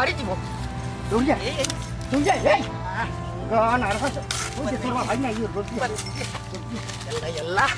বাড়ি দিব দৌড়িয়া এই এই দৌড়িয়া এই গান আর হাসা ওই যে তোর ভাই না ইয়ে রোটি আল্লাহ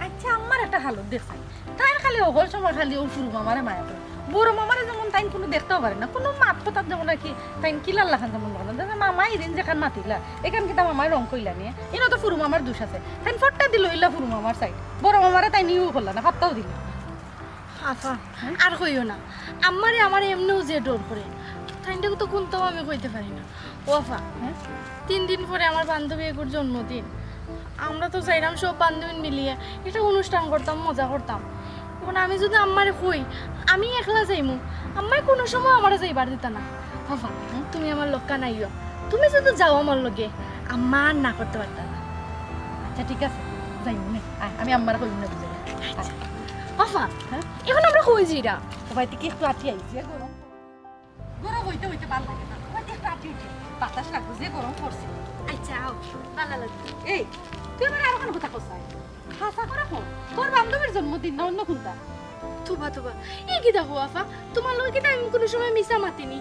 আচ্ছা আমার একটা হালত দেখছেন তাই খালি অগল সময় খালি ও শুরু মামারে মায়া করে বড় মামারে যেমন তাই কোনো দেখতেও পারে না কোনো মাত পতার যেমন আর কি তাই কিলার লাখান যেমন বলেন মামা এদিন যেখান মাতিলা এখান কি তা মামায় রং কইলা নিয়ে এনে তো ফুরু মামার দোষ আছে তাই ফটটা দিল ইল্লা ফুরু মামার সাইড বড় মামারে তাই নিয়েও করলা না ফাত্তাও দিল আফা আর কইও না আমারে এমনিও যে ডর করে তাইটাকে তো কোনটাও আমি কইতে পারি না ও আফা 3 দিন পরে আমার বান্ধবী এগুর জন্মদিন আমরা তো চাইলাম সব বান্ধবী মিলিয়ে এটা অনুষ্ঠান করতাম মজা করতাম এখন আমি যদি আম্মারে কই আমি একলা যাইমু আম্মাই কোনো সময় আমারে যাইবার দিতা না আফা তুমি আমার লক্কা নাইও তুমি যদি যাও আমার লগে আম্মা আর না করতে পারতা না আচ্ছা ঠিক আছে যাই মনে আমি আম্মার কই না বুঝে আফা এখন আমরা কই যাইরা সবাই থেকে একটু আটি আইছি গরম গরম হইতে হইতে ভালো লাগে না সবাই একটু আটি উঠে বাতাস লাগবে যে গরম পড়ছে আচ্ছা আও ভালো লাগবে এই তুই আমার আর কোনো কথা কইছাই খাসা করে কোন তোর বান্ধবীর জন্মদিন না অন্য কোনটা তুবা এই কি দেখো আফা তোমার লগে কি আমি কোনো সময় মিছা মাতিনি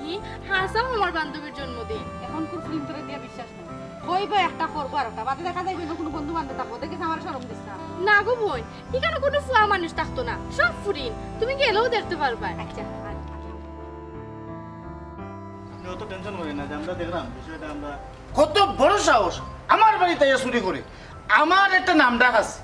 হাসাও আমার বান্ধবীর জন্মদিন এখন কোন ফিল্ম তোরে দিয়ে বিশ্বাস নাই কইবো একটা করবো আর একটা বাদে দেখা যাইবে কোনো বন্ধু বান্ধব থাকবো দেখিস আমার শরম দিস না না গো বোন এখানে কোনো ফুয়া মানুষ থাকতো না সব ফুরিন তুমি গেলেও দেখতে পারবা আচ্ছা আপনি অত টেনশন করেন না যে আমরা দেখলাম বিষয়টা আমরা কত বড় সাহস আমার বাড়িতে এসে চুরি করে আমার একটা নাম ডাক আছে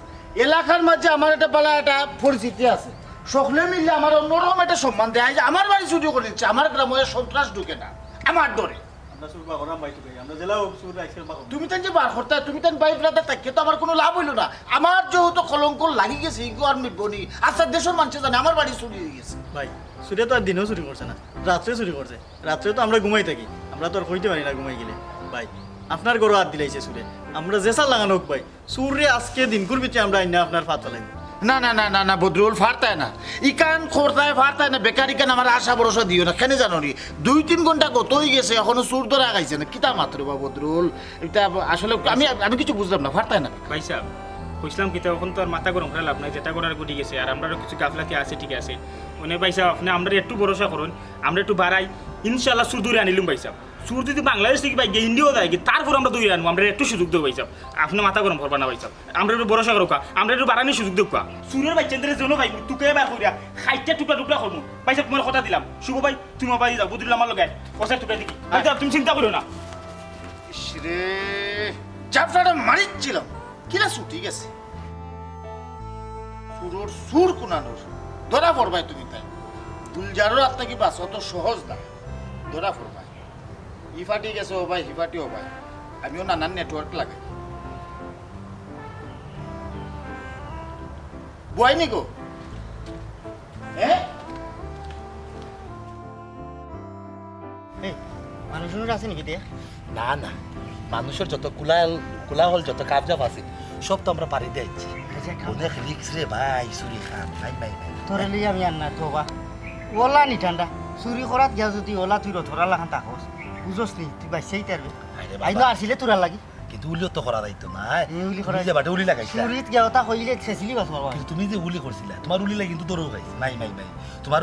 এলাকার মাঝে আমার একটা পালা একটা পরিচিতি আছে সকলে মিললে আমার অন্যরকম একটা সম্মান দেয় যে আমার বাড়ি চুরি করে নিচ্ছে আমার গ্রামে সন্ত্রাস ঢুকে না আমার ডরে আমরা সুর বা করাম বাইতে পারি আমরা জেলাও সুর আইসের বা তুমি তেন যে বার করতে তুমি তেন বাইক রাতে থাকি তো আমার কোনো লাভ হইলো না আমার যেহেতু কলঙ্ক লাগি গেছে ইগো আর মিটবনি আচ্ছা দেশের মানুষ জানে আমার বাড়ি চুরি হয়ে গেছে ভাই সুরে তো আর দিনেও চুরি করছে না রাত্রে চুরি করছে রাত্রে তো আমরা ঘুমাই থাকি আমরা তো আর কইতে পারি না ঘুমাই গেলে ভাই আপনার গরু হাত দিলাইছে সুরে আমরা জেসা লাগানো হোক ভাই সুরে আজকে দিন করবিতে আমরা আইনা আপনার ফাত ফেলাই না না না না না বদরুল ফারতায় না ইকান খোরতায় ফারতায় না বেকার ইকান আমার আশা ভরসা দিও না কেন জানো নি 2-3 ঘন্টা কত হয়ে গেছে এখনো সুর ধরে আগাইছে না কিতা মাত্র বা বদরুল এটা আসলে আমি কিছু বুঝলাম না ফারতায় না ভাই সাহেব কইছিলাম কি তখন তো আর মাথা গরম করে লাভ নাই যেটা করার গুটি গেছে আর আমরাও কিছু গাফলাতি আছে ঠিক আছে মানে ভাই সাহেব আপনি আমরা একটু ভরসা করুন আমরা একটু বাড়াই ইনশাল্লাহ সুর দূরে আনিলুম ভাই সাহেব সুর যদি বাংলাদেশ থেকে ভাই ইন্ডিয়াও যায় তারপর আমরা দূরে আনবো আমরা একটু সুযোগ দেবো ভাই সাহেব আপনি মাথা গরম করবা না ভাই সাহেব আমরা একটু ভরসা করো আমরা একটু বাড়ানোর সুযোগ দেবো সুরের বাচ্চাদের জন্য ভাই তুকে বার করিয়া খাইটা টুকরা টুকরা করবো ভাই সাহেব তোমার কথা দিলাম শুভ ভাই তুমি বাড়ি যাও বুঝলাম আমার লগে পয়সা টুকরা দিকি ভাই সাহেব তুমি চিন্তা করো না রে চাপটাটা মারিচ্ছিলাম কিরা ছুটি গেছে সুরোর সুর কুনানোর ধরা পড়বাই তুমি তাই গুলজারও আত্মা কি বাস অত সহজ না ধরা পড়বাই ইফাটি গেছে ও ভাই হিফাটি ও ভাই আমিও নানান নেটওয়ার্ক লাগাই বয়নি গো হ্যাঁ মানুষের আছে নাকি দিয়ে না না মানুষের যত কোলাহল যত কাবজাব আছে সব তো আমরা পারি দিয়েছি অনেক রিক্স রে ভাই চুরি খান ভাই ভাই ভাই তোরে লিয়ে আমি আর না তোবা ওলা নি ঠান্ডা চুরি করাত গিয়া যদি ওলা তুই ধরা লাগান তাকস বুঝোস নি তুই বাইসাই তারবে আরে আই বাবা না আসিলে তোরা লাগি কিন্তু উলিও তো করা যাইতো না উলি করা যে বাটে উলি লাগাইছিলা চুরিত গিয়া ওটা কইলে ছেছিলি বাস মারবা কিন্তু তুমি যে উলি করছিলা তোমার উলি লাগে কিন্তু তোরও গাইছে নাই নাই নাই তোমার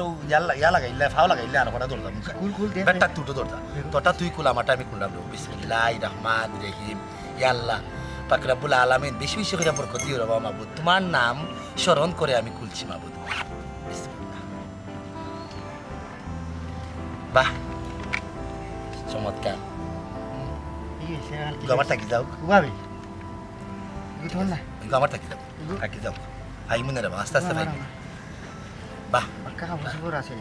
ইয়া লাগাইলে ফাও লাগাইলে আর কটা দরজা মুখা কুল দে বেটা তুটো দরজা তোটা তুই কুলা মাটা আমি কুলাম বিসমিল্লাহির রহমানির রহিম ইয়া আল্লাহ পাক রব্বুল আলামিন বেশি বেশি করে বরকত দিও বাবা মাবুদ তোমার নাম স্মরণ করে আমি খুলছি মাবুদ বিসমিল্লাহ বাহ চমৎকার আমার থাকি যাও উবাবি গুঠল না আমার থাকি যাও থাকি যাও ভাই মনে রাখবো আস্তে আস্তে ভাই বাহ পাক্কা খবর আছে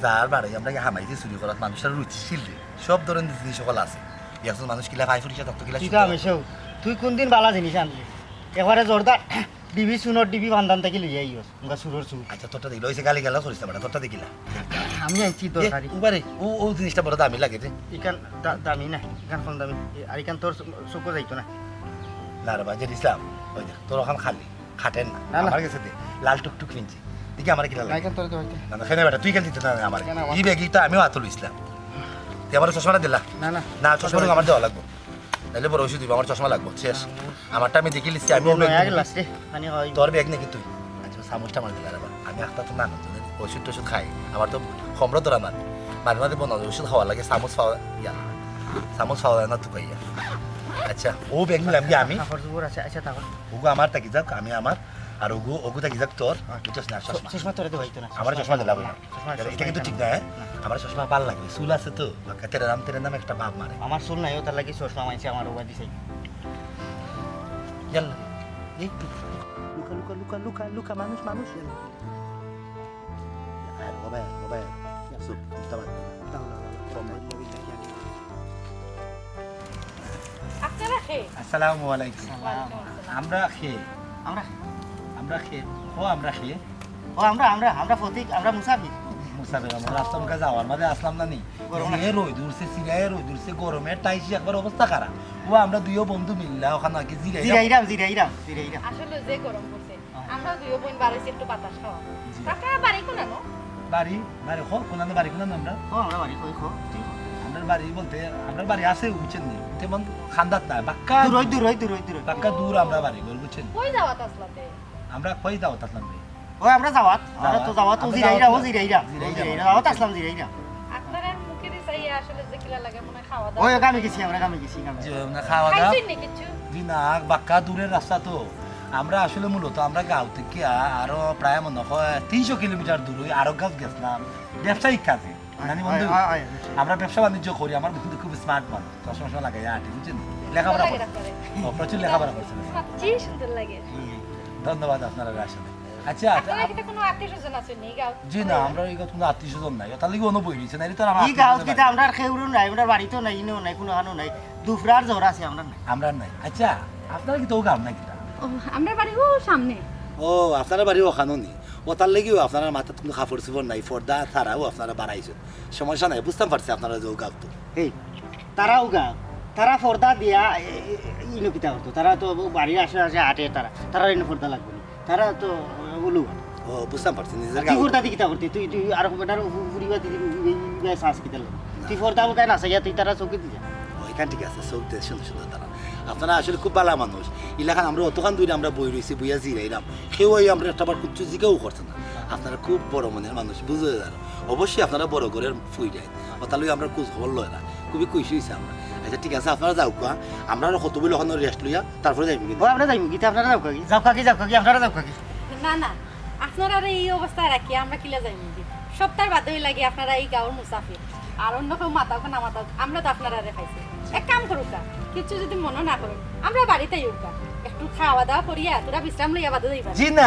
যার বাড়ি আমরা হামাইতে চুরি করার মানুষের রুচি ছিল সব ধরনের জিনিস সকল আছে একজন মানুষ কিলা ভাই ফুরিসা তত্ত্ব কিলা ঠিক আছে সেও তুই কোন দিন বালা জিনিস আনলি এবারে জোরদার ডিবি সুনর ডিবি বান্ধান থেকে লিয়ে আইস আমরা সুরর সুর আচ্ছা তোরটা দেখলো ওই যে গালি গালা করিস না তোরটা দেখিলা আমি আইছি দরকারি উবারে ও জিনিসটা বড় দামি লাগে রে ইকান দামি না ইকান কোন দামি আর ইকান তোর চোখ যাইতো না না রে বাজে ইসলাম ওই দেখ তোর ওখান খালি খাটেন না না, না। আমার কাছে দে লাল টুকটুক কিনছি দেখি আমার কিলা না লাগে ইকান তোর তো হইতো না না খেনে বেটা তুই কেন দিতে না আমার কেন আমার? এই ব্যাগি তো আমিও আতল ইসলাম আমার চশমাটা দিলা না না না চশমাটা আমার দেওয়া লাগবো নাহলে বড় ওষুধ দিব আমার চশমা লাগবো শেষ আমারটা আমি দেখে লিখছি আমি নয়া গ্লাস রে পানি হয় তোর ব্যাগ নাকি তুই আচ্ছা চামচটা আমার দিলা আবার আমি একটা তো না ওষুধ টষুধ খাই আমার তো সম্র ধরা না মাঝে মাঝে বন্ধ ওষুধ খাওয়া লাগে চামচ খাওয়া চামচ খাওয়া যায় না তো পাইয়া আচ্ছা ও ব্যাগ নিলাম কি আমি কাপড় চোপড় আছে আচ্ছা তারপর ওগু আমার থাকি যাক আমি আমার আর ওগু থাকি যাক তোর বুঝছিস না চশমা চশমা তোরে তো হইতো না আমার চশমা দিলাম না চশমা এটা কিন্তু ঠিক না হ্যাঁ আমার চশমা ভালো লাগবে চুল আছে তো তেরে নাম একটা বাপ মারে আমার চুল নাই তার লাগি চশমা মাইছে আমার ওবা দিছে ইয়াল্লা এই লুকা লুকা লুকা লুকা লুকা মানুষ মানুষ বাবা সুপ তাবাদ আপনারা খেয়ে আসসালামু আলাইকুম আমরা খেয়ে আমরা আমরা খেয়ে আমরা খেয়ে ও আমরা ফতিক আমরা মুসাফির মুসাফির আমরা রাস্তা মুখে যাওয়ার মাঝে আসলাম না নি যে রোদ দূরছে সিরিয়ায় রোদ দূরছে গরমে টাইসি একবার অবস্থা খারাপ ও আমরা দুইও বন্ধু মিললা ওখানে আগে জিরাইরাম আসলে যে গরম পড়ছে আমরা দুইও বোন বাড়িতে একটু বাতাস খাওয়া আপনারা বাড়ি কোনা নো বাড়ি বাড়ি কোন বাড়ি কোন আমরা ও আমরা বাড়ি কই খো আমরা বাড়ি বলতে আমরা বাড়ি আছে বুঝছেন নি তেমন খান্দাত না বাক্কা দূর বাক্কা দূর আমরা বাড়ি বল বুঝছেন কই যাওয়া তাসলাতে আমরা কই যাও তাসলাম রে ও আমরা যাওয়াত আমরা তো যাওয়াত আমরা জিরাইরাম যাওয়াত আসলাম জিরাইরাম আপনারা মুখে দিছাই আসলে যে কিলা লাগে মনে খাওয়া ওই দাওয়া কামে গেছি আমরা যে না খাওয়া দাওয়া খাইছেন নি কিছু জি না বাক্কা দূরের রাস্তা তো আমরা আসলে মূলত আমরা গাঁও থেকে আরো প্রায় মনে হয় 300 কিলোমিটার দূর ওই আরো গাছ গেছিলাম ব্যবসায়িক কাজে জানি বন্ধু আমরা ব্যবসা বাণিজ্য করি আমার বন্ধু খুব স্মার্ট মানুষ চশমা লাগাই আটে বুঝছেন লেখাপড়া করে প্রচুর লেখাপড়া করছেন জি সুন্দর লাগে ধন্যবাদ আপনারা আসলে আচ্ছা আপনারা কি কোনো আত্মীয়স্বজন আছে নি গাও জি না আমরা এই কোনো আত্মীয় স্বজন নাই তার লিগে অনুভব হয়েছে না এটা আমার এই গাঁও কিতা আমরা খেউরু নাই আমরা বাড়িতেও নাই ইনেও নাই কোনো হানো নাই দুফরার জ্বর আছে আমরা নাই আমরা নাই আচ্ছা আপনারা কি তো গাম না কিনা আমরা বাড়ি ও সামনে ও আপনারা বাড়ি ওখানো নি ও তার লেগেও আপনারা মাথার কোনো কাপড় চোপড় নাই পর্দা ছাড়াও আপনারা বাড়াইছেন সমস্যা নাই বুঝতে পারছি আপনারা যে গাও তো এই তারাও গাঁও তারা পর্দা দিয়া ইনো কিতা হতো তারা তো বাড়ির আশেপাশে হাঁটে তারা ইনো পর্দা লাগবে না তারা তো বলু ও বুঝতে পারছি নিজের তুই পর্দা দি কিতা করতে তুই আর বেটার ফুরিবা দিদি শ্বাস কিতা লাগে তুই পর্দা মুখায় না সাইয়া তুই তারা চৌকি দিয়া ওইখান ঠিক আছে চোখ দিয়ে সুন্দর সুন্দর তারা আপনারা আসলে খুব ভালো মানুষ এলাকান আমরা অতখান দূরে আমরা বই রয়েছি বইয়া জিরাইলাম কেউ আমরা একটা বার কুচ্ছু জিকেও করছে না আপনারা খুব বড় মনের মানুষ বুঝে যান অবশ্যই আপনারা বড় ঘরের ফুই যায় তাহলে আমরা কুচ হল লয় না খুবই খুশি হয়েছে আমরা আচ্ছা ঠিক আছে আপনারা যাও কোয়া আমরা কত বলে ওখানে রেস্ট লইয়া তারপরে যাইব ও আমরা যাইব গীতা আপনারা যাও কাকি আপনারা যাও কাকি না না আপনারা এই অবস্থায় রাখি আমরা কিলা যাই সপ্তাহ বাদে লাগে আপনারা এই গাঁওর মুসাফির আর অন্য কেউ মাতাও না মাতাও আমরা তো আপনারা রেখাইছি এক কাম করুক কিছু যদি মনে না করুন আমরা বাড়িতে ইউকা একটু খাওয়া দাওয়া করিয়া তোরা বিশ্রাম লইয়া বাদে যাইবা জি না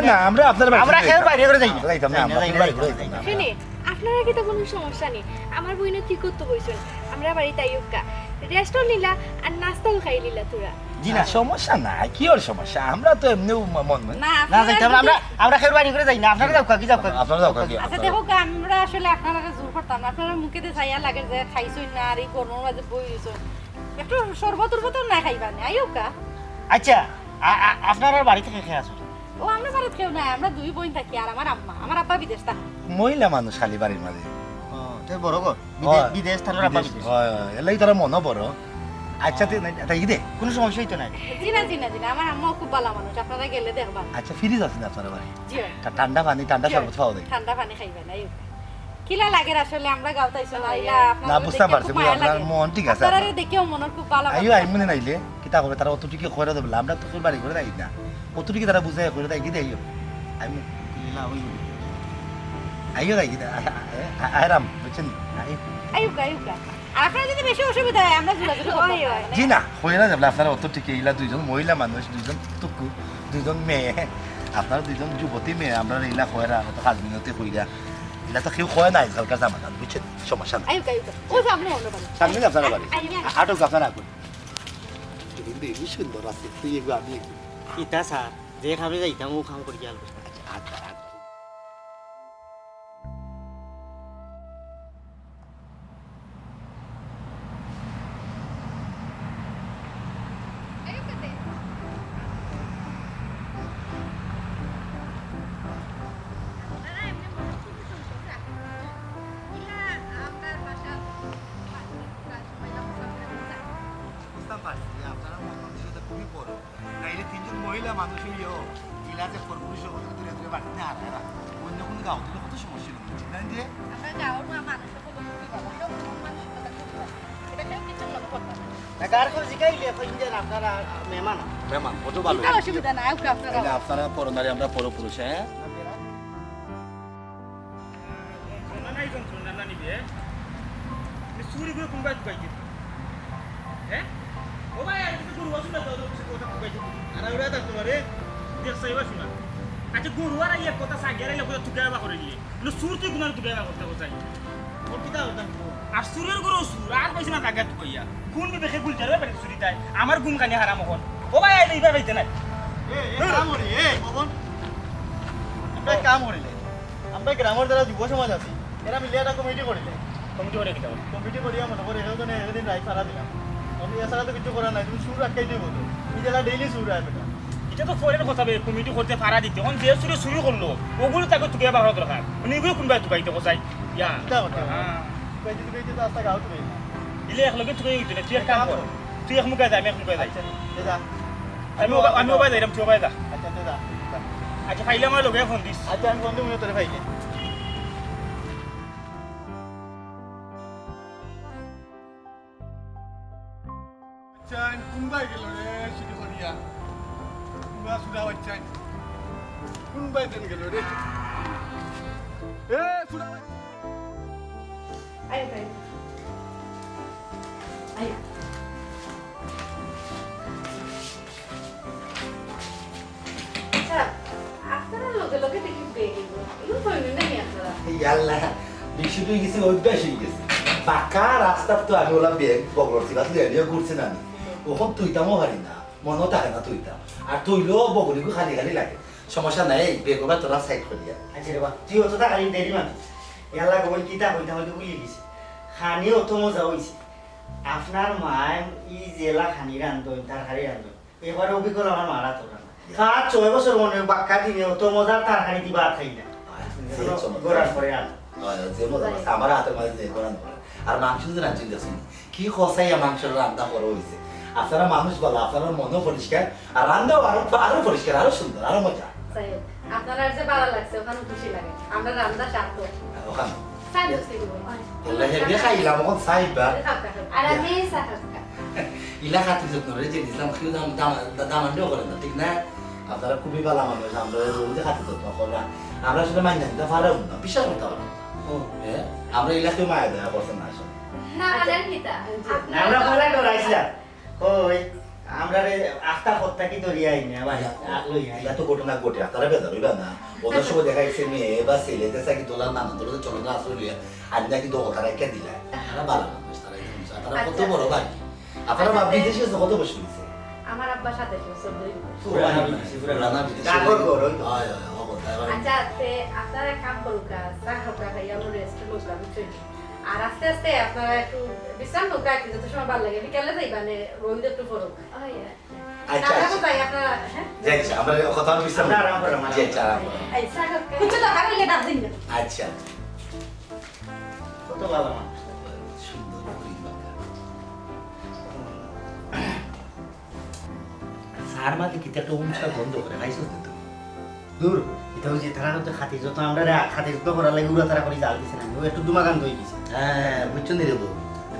না আমরা আপনার আমরা খেয়ে বাইরে করে যাই যাইতাম না আমরা বাইরে করে যাইতাম শুনে আপনারা কি তো কোনো সমস্যা নেই আমার বইনে কি করতে বইছেন আমরা বাড়িতে আইউকা রেস্টও নিলা আর নাস্তাও খাই নিলা তোরা জি না সমস্যা নাই কি ওর সমস্যা আমরা তো এমনিও মন না না যাইতাম আমরা খেয়ে বাইরে করে যাই না আপনারা যাও কাকি আপনারা যাও কাকি আচ্ছা দেখো আমরা আসলে আপনারা জোর করতাম না আপনারা মুখে দিয়ে চাইয়া লাগে যে খাইছই না আর এই গরমের মাঝে বই রইছই একটু শরবত উরবত না খাইবা না আইউকা আচ্ছা আপনারা বাড়ি থেকে খেয়ে আসো ও আমরা বাড়িতে কেউ নাই আমরা দুই বোন থাকি আর আমার আব্বা বিদেশ থাকে মহিলা মানুষ খালি বাড়ির মাঝে তোর বড় গো বিদেশ থানার আপা বিদেশ এলাই তারা মনে বড় আচ্ছা এটা ই দে কোনো সমস্যাই তো নাই জিনা আমার আম্মাও খুব ভালো মানুষ আপনারা গেলে দেখবা আচ্ছা ফ্রিজ আছে না আপনার বাড়ি জি ঠান্ডা পানি ঠান্ডা শরবত খাওয়া দেয় ঠান্ডা পানি খাইবেন না কিলা লাগে আসলে আমরা গাওতাইছো না ইলা না বুঝতে পারছি আপনার মন ঠিক আছে আপনারা দেখিও মনের খুব ভালো আইও আই মনে নাইলে কিতা করবে তারা অতটুকু করে দেবে আমরা তো তোর বাড়ি করে দেই না অতটুকু তারা বুঝাই করে দেয় কি দেই আমি আইও দেই আরাম বুঝছেন আইউকা আর আপনারা যদি বেশি অসুবিধা হয় আমরা যোগাযোগ করব জি না হয়ে না যাবে আপনারা অতটুকু এইলা দুইজন মহিলা মানুষ দুইজন টুকু দুইজন মেয়ে আপনারা দুইজন যুবতী মেয়ে আমরা এইলা কয়রা তো 5 মিনিটে কইরা এটা তো কেউ কয় না আজকালকার জামানাত বুঝছেন সমস্যা না আইউকা ও সামনে অন্য বাড়ি সামনে আপনারা বাড়ি আটক আপনারা আগুন কিন্তু এই সুন্দর আছে তুই এগুলো আমি ইতা স্যার যে খাবে যাইতাম ও খাম করি গেল আচ্ছা পারছি আপনারা মানসিকতা খুবই বড় নাইলে তিনজন মহিলা মানুষ হইও ইলা যে পুরুষ সকলকে দূরে দূরে বাড়িতে হারায় না অন্য কোনো গাঁও থেকে কত সমস্যা নেই ঠিক না যে আমরা গাঁৱৰ মানুহ সকলো খুবই ভালো সব মানসিকতা খুব ভালো এটা কেউ কিছু মনে করতে না কার করে জিগাইলে কইছেন আপনারা মেহমান মেহমান কত ভালো কোনো অসুবিধা নাই ওকে আপনারা তাহলে আপনারা পরনারী আমরা পরপুরুষ হ্যাঁ নাই যন্ত্রণা না নিবে চুরি করে কোনবাই ঢুকাইছে হ্যাঁ ও ভাই আর কিছু গরু আসুন না তো কথা ঢুকাইছে আর ওরা থাকতে পারে দেখছ এবার শোনা আচ্ছা গরু আর এক কথা সাগিয়ারে লোক ঢুকাইবা করে দিয়ে চুর তুই গুনার ঢুকাইবা করতে চাই ওর কিতা হতাম আর চুরের গরু চুর আর পাইছে না জায়গা ঢুকাইয়া কোন বিবেকে গুলজার ব্যাপারে চুরি তাই আমার গুম কানি হারাম হন ও ভাই আইলে এইবার পাইতে নাই কাম করি কখন আমরা কাম করিলে আমরা গ্রামের যারা যুব সমাজ আছি এরা মিলে একটা কমিটি করিলে কমিটি করে দিতে হবে কমিটি করিয়া মনে করে এজনে এদিন রাই ফারা দিলাম আমি এছাড়া তো কিছু করার নাই তুমি সুর রাখাই দিব তো এই জেলা ডেইলি সুর রায় বেটা এটা তো ফরের কথা বে কমিটি করতে পারা দিতে এখন যে চুরি শুরু করলো ওগুলো তাকে তুকে বাড়ার দরকার মানে এগুলো কোনবাই ঢুকাইতে কোথায় ইয়া কিতা করতে হ্যাঁ কইতে তো আস্তা গাও তুমি ইলে একলগে তুকে দিতে তুই এক কাম কর তুই এক মুখে যা আমি এক মুখে যাই যা আমি ওবাই যাইলাম তুই ওবাই যা আচ্ছা যা আচ্ছা ফাইলে আমার লগে ফোন দিস আচ্ছা আমি বন্ধু মনে তোরে ভাইকে বাচ্চান কোনবাই গেল রে সিটি করিয়া কোনবা সুদা বাচ্চান কোনবাই দেন গেল রে এ সুদা আই ভাই আই আচ্ছা আপনারা লগে লগে দেখি বেরিয়ে গেল এগুলো কইবেন না আপনারা ইয়াল্লা বেশি হয়ে গেছে অভ্যাস হয়ে গেছে পাকা রাস্তার তো আমি ওলা বেগ বগলছি বা লেডিও ঘুরছে না আমি ওখন তুইতামও পারি না মনও থাকে না তুইতাম আর তুইলেও বগলিগু খালি খালি লাগে সমস্যা নাই বেগো বা তোরা সাইড করিয়া আচ্ছা রে বা তুই অত টাকা দেরি মাতি এলা কই কিতা কইতা হইতে ভুলি গেছি খানি অত মজা হইছে আপনার মায় ই জেলা খানি রান্ধন তরকারি রান্ধন এবারে অভিজ্ঞতা আমার মারা তো না 6 বছর মনে বাক্কা দিনে অত মজার তরকারি দিবা খাই না গোড়ার পরে আর যে মজা লাগছে আমার হাতের মাঝে যে করান আর মাংস যদি রাঁধছি দেখুন কি খসাইয়া মাংসের রান্না করা হয়েছে আপনারা মানুষ বলো আপনারা মনও পরিষ্কার আর রান্নাও আরো পরিষ্কার আরো সুন্দর আরো মজা আপনারা যে ভালো লাগছে ওখানে খুশি লাগে আমরা রান্না স্বাদ ওখানে স্বাদ হচ্ছে হেঁটে খাইলাম এখন সাইবা আর আমি সাথে ইলা খাতি যত্ন রে যে দিলাম কেউ দামান্ডও করেন না ঠিক না আপনারা খুবই ভালো মানুষ আমরা রোজে খাতি যত্ন করলাম আমরা আসলে মাইনা দিতে পারব না বিশাল কথা পারব আমরা ইলাকে মায়া দেওয়া করছেন না আসলে না মানে কিতা আমরা ফলাই ডরাইছিলাম কই আমরা রে আস্তা করতে কি দরিয়াই না ভাই লই আই এটা তো ঘটনা ঘটে আপনারা বেজার হইবা না ওদের সময় দেখা গেছে মেয়ে বা ছেলে দেশা কি তোলা নানা তোলা চলো না আসলে লইয়া আজ নাকি দোকান রেখে দিলা তারা ভালো মানুষ তারা কত বড় ভাই আপনারা বা বিদেশে কত বসে হয়েছে আমার আব্বার সাথে বছর ধরে পুরানা বিদেশে ডাকর ঘর হইতো হয় হয় আচ্ছা তে আপনারা কাম করুক চা খাওয়া খাইয়া আমরা রেস্ট করলাম বুঝছেন আর আস্তে আস্তে আপনারা একটু বিশ্রাম হোক আর যত সময় ভালো লাগে বিকালে যাইবা নে রোদ একটু পড়ুক আচ্ছা আচ্ছা যাই আপনারা হ্যাঁ যাই আমরা কথা বিশ্রাম আমরা আরাম করলাম, আরাম জি আচ্ছা আরাম করলাম। এই চা কিছু তো খাইলে ডাক দিন আচ্ছা কত ভালো মানুষ সুন্দর করি বাবা সার মাকে কিটা তো উমসা বন্ধ করে খাইছো তো দূর এটা হচ্ছে তারা তো খাতি যত আমরা রে খাতি যত করার লাগে উড়া তারা করে জাল দিছে না ও একটু দুমাগান দই দিছে হ্যাঁ বুঝছো নি রে বউ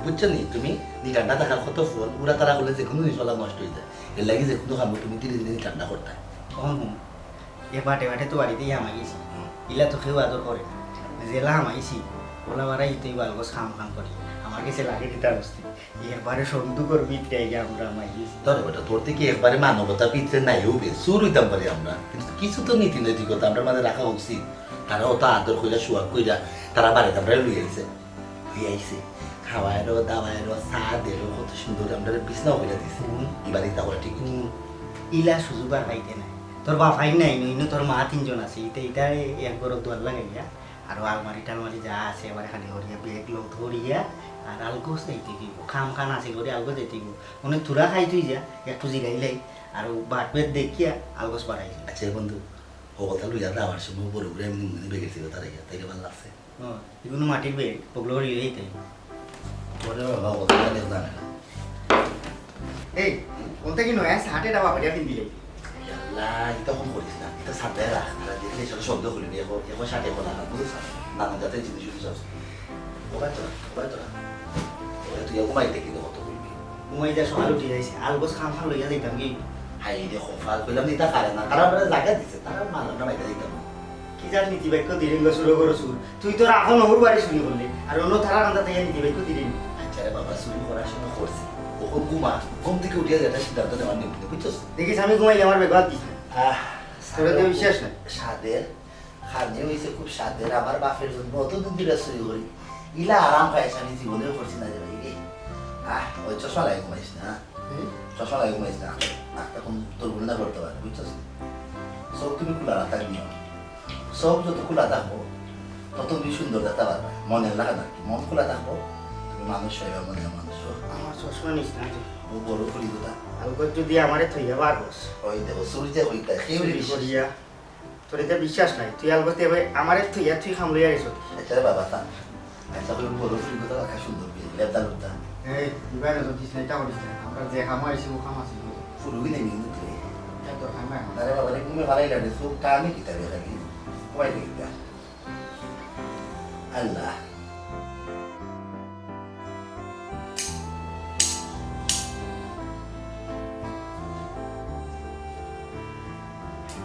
বুঝছো নি তুমি ঠান্ডা থাকার কত ফোন উড়া তারা হলে যে কোনো জিনিসওয়ালা নষ্ট হয়ে যায় এর লাগে যে কোনো খাবো তুমি ধীরে ধীরে ঠান্ডা করতে কম এ বাটে বাটে তো বাড়িতেই আমাইছি ইলা তো কেউ আদর করে না জেলা আমাইছি ওলা বাড়াই তুই বালগস খাম খাম করি আমার কাছে লাগে দিতে বসতে একবারে সন্ধু করবি তাই আমরা আমাইছি ধরে বেটা তোর থেকে একবারে মানবতা পিতরে নাই হবে সুর হইতাম পারি আমরা কিন্তু কিছু তো নীতি নৈতিকতা আমরা মাঝে রাখা উচিত তারা অত আদর কইরা শোয়া কইরা তারা বাড়িতে আমরা লুই আইছে খাওয়াইরো দাওয়াইরো চা দিলো কত সুন্দর আমরা বিছনাও কইরা দিছি এবারে তা করে ঠিক ইলা সুযোগ আর পাইতে নাই তোর বাপাই নাই নইনো তোর মা তিনজন আছে এটা এক বড় দোয়ার লাগাইয়া আর আলমারি টালমারি যা আছে এবারে খালি করিয়া বেগ লোক ধরিয়া আর আলগোস যাইতে দিব খাম খান আছে করে আলগোস যাইতে দিব অনেক থুরা খাই তুই যা একটু জিরাইলাই আর বাট বেদ দেখিয়া আলগোস বাড়াই আচ্ছা বন্ধু ও কথা লুইয়া যাওয়ার সময় বড় করে এমনি মনে বেগেছিল তার তাইকে ভালো লাগছে এগুলো মাটির বেগ ওগুলো রিয়েই তাই ওরে বাবা কথা জানে না এই কোনটা কি নয় হাটে ডাবা বাড়িয়া কিন দিলে আল্লাহ এটা কম করিস না এটা সাথে রাখ তারা দেখলে সেটা শব্দ করি নি এখন এখন সাথে বলা না বুঝছ নানা জাতের জিনিস জিনিস আছে ওবাই তোরা তুই ঘুমাইতে কিন্তু কত বলবি ঘুমাই যা সকাল উঠে যাইছে আলগোস খাম খাম লইয়া যাইতাম কি হাই দেখো ফাল কইলাম এটা পারে না তারা আমরা জায়গা দিছে তারা মালাটা বাইরে দিতাম কি জান নীতি বাক্য দিলেন শুরু করো সুর তুই তোর এখন ওর বাড়ি শুনি করলি আর অন্য থারা আন্দা থেকে নীতি বাক্য দিলেন আচ্ছা রে বাবা শুরু করার সময় করছি ওখন ঘুম থেকে উঠে যেটা সিদ্ধান্ত নেওয়ার নিয়ম বুঝছস দেখিস আমি ঘুমাইলে আমার বেগাত দিস না তোরা তো বিশ্বাস নাই স্বাদের খাদ্য হয়েছে খুব স্বাদের আমার বাপের জন্য অতদিন দিলে শুরু করি ইলা আরাম পাইছে আমি জীবনেও করছি না রে ভাই রে ওই চশমা লাগে ঘুমাইস না চশমা লাগে ঘুমাইস না এখন তোর গুণা করতে পারে বুঝছস সব তুমি খোলা রাখা নিও সব যত খোলা থাকবো তত তুমি সুন্দর দেখতে পারবে মনের লাগা না মন খোলা থাকবো তুমি মানুষ হইবে মনের মানুষ আমার চশমা নিস না তুই ও বড় করি দুটা আলগোস যদি আমারে থইয়া পারবস ওই দেখো সূর্যে হইতা সেই করিয়া তোর এটা বিশ্বাস নাই তুই আলগোস এবার আমারে থইয়া তুই খাম লইয়া গেছ আচ্ছা রে বাবা তা আচ্ছা ওই বড় করি দুটা রাখা সুন্দর বিয়ে লেদা লুটা এই ইবাই নজর দিস না এটা করিস না আমরা যে খাম আইছি ও খাম আছে ফুলবি নেই কিন্তু তুই এটা তোর খাম এখন আরে বাবা রে তুমি ভালোই লাগে সব কামই কিতাবে লাগি ওই দিকটা আল্লাহ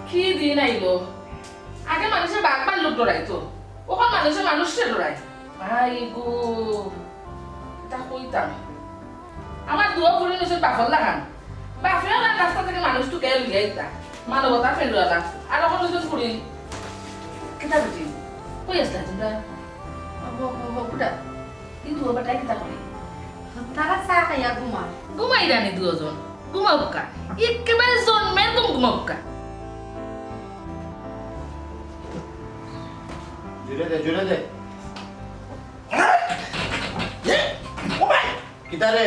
কি দিন আইলো আগে মানুষের বাঘ লোক ডরাইতো ওখান মানুষের মানুষকে ডরাই ভাই গো তা কইতাম আমার দুয়া ফুলে নিশ্চয় বাফল লাগান বাফেও না রাস্তা থেকে মানুষ তো কে লিয়ে আইতা মানবতা ফেরুয়ালা আর ওখানে নতুন করিন কেটা বুঝি কই আসলা তোমরা বুড়া কিন্তু ও বাটাই কেটা করি তারা চা খাইয়া ঘুমা ঘুমাই রানি দুজন ঘুমাবকা একেবারে জন্মের ঘুমাবকা জুড়ে দে কিতারে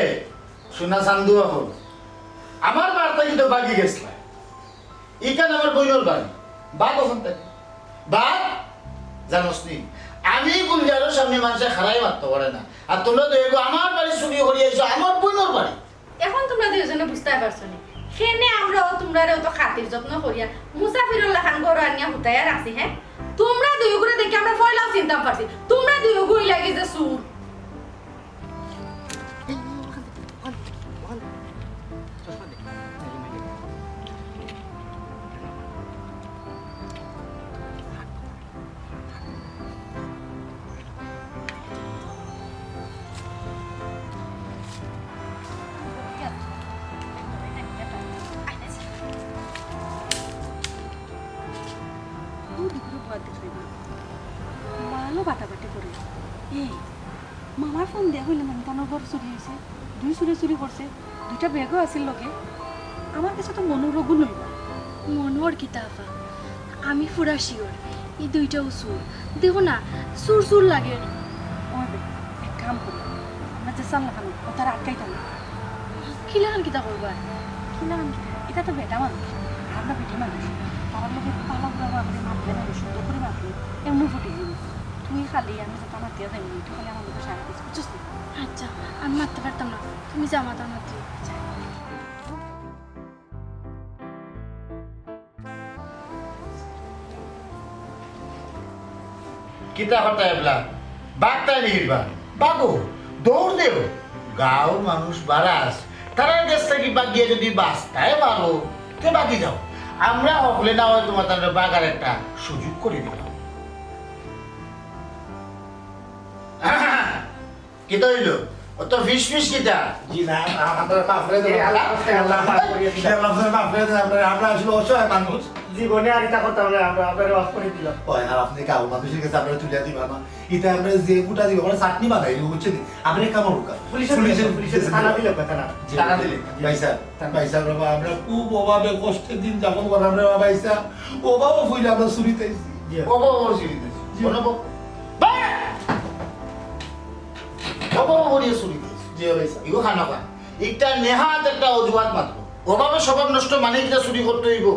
সোনা চান্দু এখন আমার বার্তা কিন্তু বাগি গেছিল ইকান আমার বইনর বাড়ি বা কখন থাকে বা জানোস নি আমি গুলজারের সামনে মানুষে খারাই মারতে পারে না আর তোমরা দেখো আমার বাড়ি চুরি করিয়ে আইছো আমার বইনর বাড়ি এখন তোমরা দুজনে বুঝতে পারছো নি সেনে আমরাও তোমরা তো খাতির যত্ন করিয়া মুসাফিরুল্লাহ খান গরু আনিয়া হুতাইয়া রাখছি হ্যাঁ তোমরা দুই করে দেখি আমরা ফয়লাও চিন্তা পারছি তোমরা দুই গুই লাগি যে সুর ভালো বাটাবাটি করে এই মামার ফোন দেয়া হইলে মানে তানোর ঘর চুরি হয়েছে দুই চুরি করছে দুইটা ব্যাগও আছিল লগে আমার কাছে তো মনোরোগও নইব মনোর কিতাফা আমি পুরা শিওর এই দুইটাও সুর দেখো না সুর সুর লাগে আমার এক কাম করি আমরা যে চাল লাগানো ও তারা আটকাইতাম না কিলান কিতা করবা কিলাম এটা তো বেটা মানুষ আমরা বেটি মানুষ তার লোকে পালা পুরা মাপলে মাপলে না শুদ্ধ করে মাপলে এমন ফুটে যাবে তুই খালি আমি তো আমার দিয়ে দেবো তুই খালি আমার লোকের সারা দিস বুঝছিস না আচ্ছা আমি মারতে পারতাম না তুমি জামা তা মাত্র কিতা হতা এবলা বাগতাই নিগিরবা বাগো দৌড় দেও গাঁও মানুষ বারাস তারা দেশ থেকে বাগিয়ে যদি বাস্তায় পারো তে বাকি যাও আমরা হকলে না হয় তোমার তাদের বাগার একটা সুযোগ করে দিলাম কিতা হইল অত ফিস ফিস কিতা জি না আপনারা মাফ করে দেবেন আল্লাহ মাফ করিয়ে দিন আল্লাহ মাফ করে দেন আমরা আসলে অসহায় মানুষ জীবনে আর এটা করতাম না আমরা আপনার অফ করে দিলাম হয় আর আপনি কাউ মানুষের কাছে আপনারা তুলে দিবা না এটা আমরা যে গুটা দিব আমরা চাটনি বানাই দিব বুঝছেন আপনি কামড় রুকা পুলিশের থানা দিল কথা না টাকা দিলে পয়সা বাবা আমরা খুব অভাবে কষ্টের দিন যাপন করলাম রে বাবা পয়সা অভাবও ফুইলে আমরা চুরিতে বাবা বাবা চুরিতেছি বলবো বাবা বড়িয়ে চুরিতেছি জি পয়সা ইগো খানা খা একটা নেহাত একটা অজুহাত মাত্র অভাবে স্বভাব নষ্ট মানে কিটা চুরি করতে হইব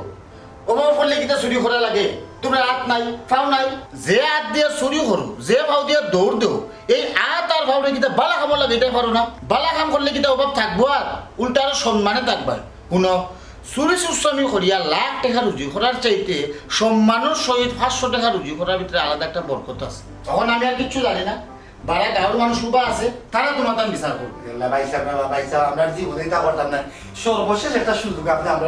অভাব পড়লে কিটা চুরি করা লাগে তোমরা হাত নাই ফাও নাই যে হাত দিয়ে চুরি করো যে ফাও দিয়ে দৌড় দেও এই হাত আর ফাউরে কিতা বালা খাবার লাগে এটাই পারো না বালা কাম করলে কিতা অভাব থাকবো আর উল্টা আরো সম্মানে থাকবা শুনো চুরি সুস্বামী করিয়া লাখ টাকা রুজি করার চাইতে সম্মানের সহিত 500 টাকা রুজি করার ভিতরে আলাদা একটা বরকত আছে তখন আমি আর কিচ্ছু জানি না বাড়া গাঁৱৰ মানুষ উবা আছে তারা তোমার তার বিচার করবে ভাইসা আমরা জীবনে তা করতাম না সর্বশেষ একটা সুযোগ আপনি আমরা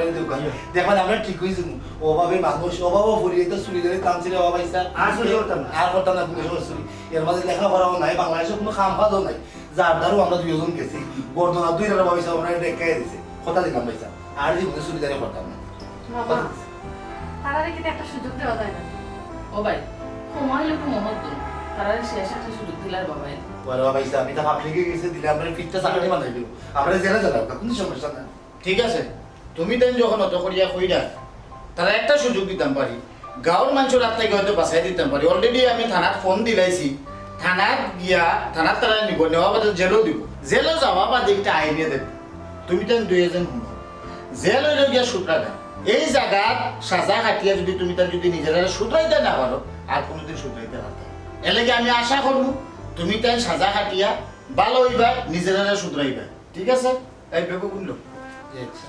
দেখবেন আমরা ঠিক হয়ে যাবো অভাবে মানুষ অভাবও ফুরিয়ে তো চুরি ধরে টানছিল বাবা ভাইসা আর চুরি করতাম না আর করতাম না চুরি এর মাঝে লেখাপড়াও নাই বাংলাদেশে কোনো খাম খাদও নাই যার দ্বারও আমরা দুইজন গেছি বর্ধনা দুই টাকা ভাইসা আমরা দেখাই দিছে কথা দিলাম ভাইসা আর জীবনে চুরি ধরে করতাম না তারা কিন্তু একটা সুযোগ দেওয়া যায় না ও ভাই সময় লোক মহৎ দিন তারা শেষ একটা সুযোগ দিলার বাবাই বড় ভাইসা আমি তো পাবলিকে গেছে দিলে আমরা ফিটটা চাকরি বানাই দিব আমরা জেলে যাবো কোনো সমস্যা না ঠিক আছে তুমি তাই যখন অত করিয়া কইরা তারা একটা সুযোগ দিতাম পারি গাঁৱৰ মানুষের রাত থেকে হয়তো বাঁচাই দিতাম পারি অলরেডি আমি থানাত ফোন দিলাইছি থানাত গিয়া থানাত তারা নিব নেওয়া বাদে জেলও দিব জেলও যাওয়া বাদে একটা আইনে দেবে তুমি তাই দুই এজন শুনো জেল হইলে গিয়া সুতরা দেয় এই জায়গাত সাজা খাটিয়া যদি তুমি তার যদি নিজের সুতরাইতে না পারো আর কোনোদিন সুতরাইতে পারতে এলাকে আমি আশা করবো তুমি তাই সাজা খাটিয়া ভালো হইবা নিজের সুতরাইবা ঠিক আছে এই ভেবে শুনলো আচ্ছা